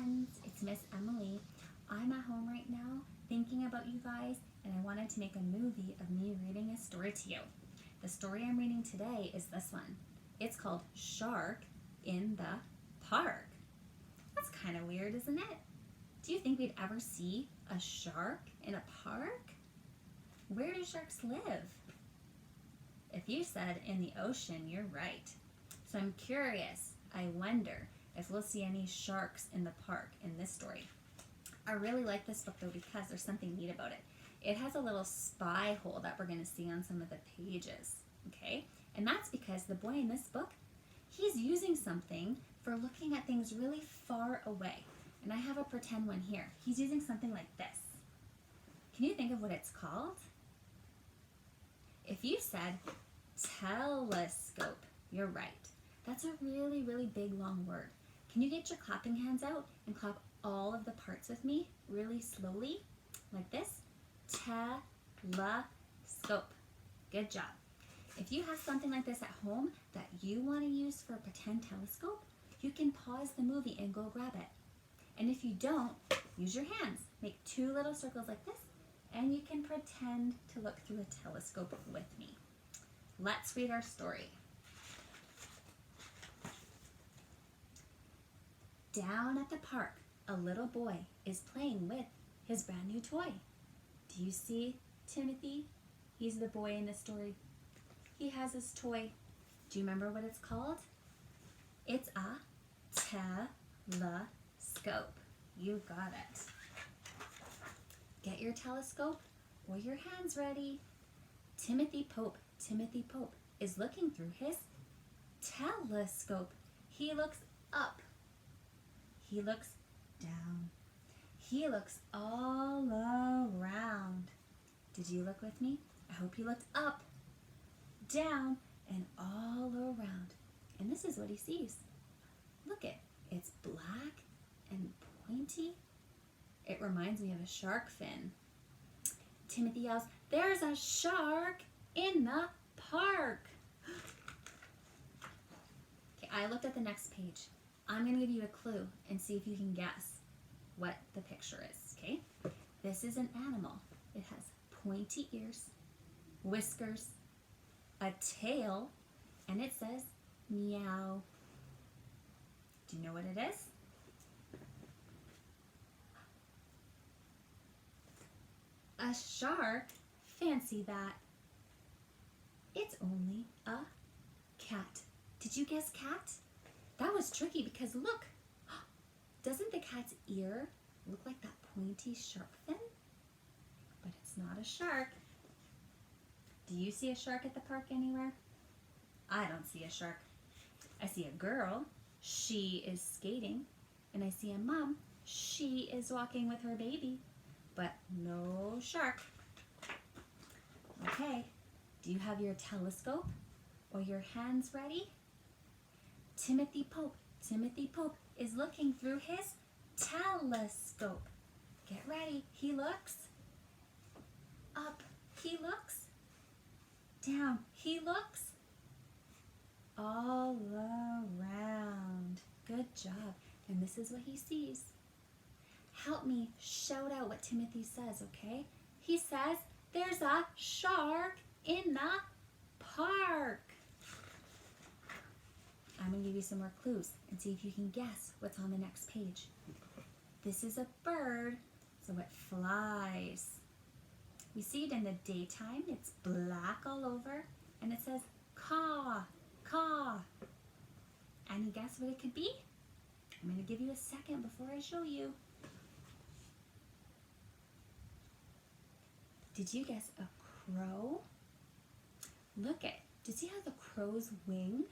friends, it's Miss Emily. I'm at home right now thinking about you guys, and I wanted to make a movie of me reading a story to you. The story I'm reading today is this one. It's called Shark in the Park. That's kind of weird, isn't it? Do you think we'd ever see a shark in a park? Where do sharks live? If you said in the ocean, you're right. So I'm curious. I wonder if we'll see any sharks in the park in this story. I really like this book though because there's something neat about it. It has a little spy hole that we're going to see on some of the pages, okay? And that's because the boy in this book, he's using something for looking at things really far away. And I have a pretend one here. He's using something like this. Can you think of what it's called? If you said telescope, you're right. That's a really, really big, long word. Can you get your clapping hands out and clap all of the parts with me really slowly? Like this. Telescope. Good job. If you have something like this at home that you want to use for a pretend telescope, you can pause the movie and go grab it. And if you don't, use your hands. Make two little circles like this, and you can pretend to look through a telescope with me. Let's read our story. Down at the park, a little boy is playing with his brand new toy. Do you see Timothy? He's the boy in the story. He has his toy. Do you remember what it's called? It's a telescope. You got it. Get your telescope or your hands ready. Timothy Pope is looking through his telescope. He looks up. He looks down. He looks all around. Did you look with me? I hope you looked up, down, and all around. And this is what he sees. Look it. It's black and pointy. It reminds me of a shark fin. Timothy yells, "There's a shark in the park." Okay, I looked at the next page. I'm going to give you a clue and see if you can guess what the picture is, okay? This is an animal. It has pointy ears, whiskers, a tail, and it says meow. Do you know what it is? A shark? Fancy that. It's only a cat. Did you guess cat? That was tricky because look, doesn't the cat's ear look like that pointy shark fin? But it's not a shark. Do you see a shark at the park anywhere? I don't see a shark. I see a girl. She is skating. And I see a mom. She is walking with her baby. But no shark. Okay, do you have your telescope or your hands ready? Timothy Pope is looking through his telescope. Get ready. He looks up. He looks down. He looks all around. Good job. And this is what he sees. Help me shout out what Timothy says, okay? He says, "There's a shark in the park." I'm going to give you some more clues and see if you can guess what's on the next page. This is a bird, so it flies. We see it in the daytime. It's black all over, and it says caw, caw. Any guess what it could be? I'm going to give you a second before I show you. Did you guess a crow? Look it. Do you see how the crow's wing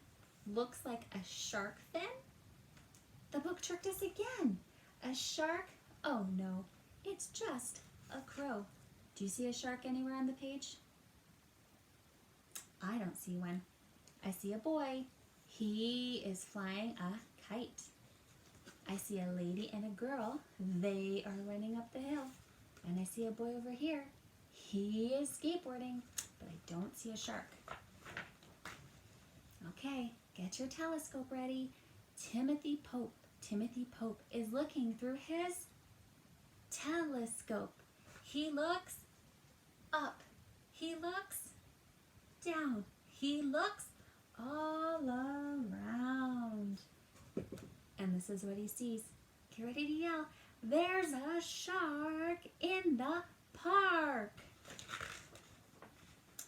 looks like a shark fin? The book tricked us again. A shark? Oh no, it's just a crow. Do you see a shark anywhere on the page? I don't see one. I see a boy. He is flying a kite. I see a lady and a girl. They are running up the hill. And I see a boy over here. He is skateboarding, but I don't see a shark. Okay, get your telescope ready. Timothy Pope Timothy Pope is looking through his telescope. He looks up. He looks down. He looks all around. And this is what he sees. Get ready to yell. There's a shark in the park.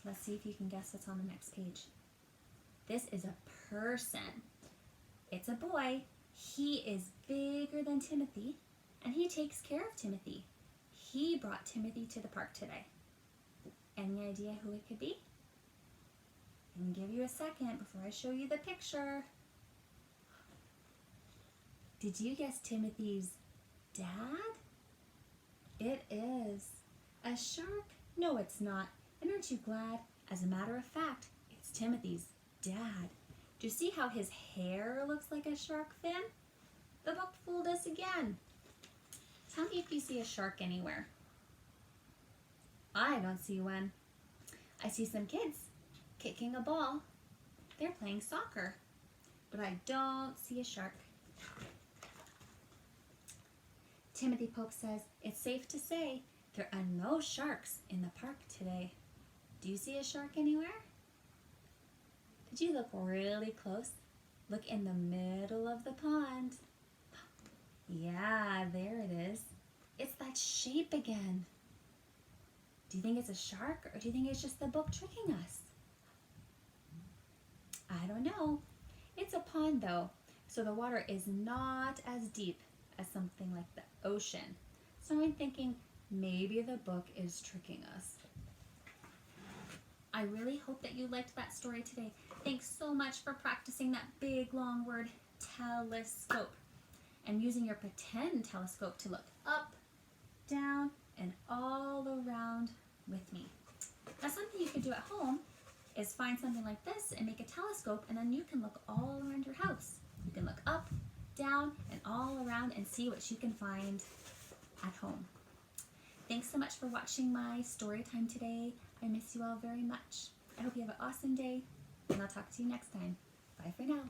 Let's see if you can guess what's on the next page. This is a person. It's a boy. He is bigger than Timothy, and he takes care of Timothy. He brought Timothy to the park today. Any idea who it could be? I'm going to give you a second before I show you the picture. Did you guess Timothy's dad? It is. A shark? No, it's not. And aren't you glad? As a matter of fact, it's Timothy's dad. Do you see how his hair looks like a shark fin? The book fooled us again. Tell me if you see a shark anywhere. I don't see one. I see some kids kicking a ball. They're playing soccer, but I don't see a shark. Timothy Pope says, it's safe to say there are no sharks in the park today. Do you see a shark anywhere? Did you look really close? Look in the middle of the pond. Yeah, there it is. It's that shape again. Do you think it's a shark, or do you think it's just the book tricking us? I don't know. It's a pond though, so the water is not as deep as something like the ocean. So I'm thinking maybe the book is tricking us. I really hope that you liked that story today. Thanks so much for practicing that big long word, telescope, and using your pretend telescope to look up, down, and all around with me. Now something you could do at home is find something like this and make a telescope, and then you can look all around your house. You can look up, down, and all around and see what you can find at home. Thanks so much for watching my story time today. I miss you all very much. I hope you have an awesome day, and I'll talk to you next time. Bye for now.